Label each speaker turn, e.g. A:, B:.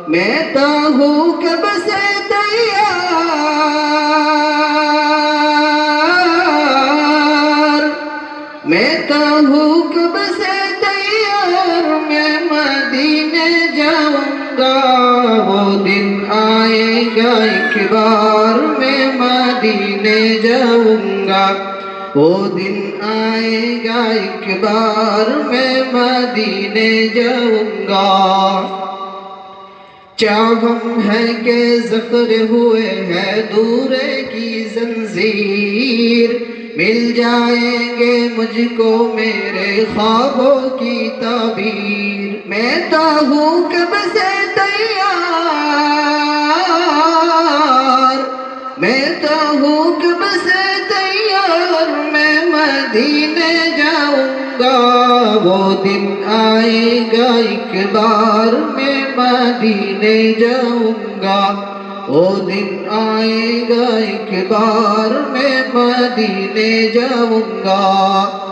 A: میں تو ہوں کب سے تیار، میں تو ہوں کب سے تیار، میں مدینے جاؤں گا، وہ دن آئے گا ایک بار، میں مدینے جاؤں گا، وہ دن آئے گا ایک بار، میں مدینے جاؤں گا۔ چاہم ہے کہ ذکر ہوئے ہے دور کی زنجیر، مل جائیں گے مجھ کو میرے خوابوں کی تعبیر، میں تو ہوں کب سے تیار، میں تو ہوں کب سے تیار، میں مدینے جاؤں گا، وہ دن آئے گا ایک بار، میں مدینے جاؤں گا، وہ دن آئے گا ایک بار، میں مدینے جاؤں گا۔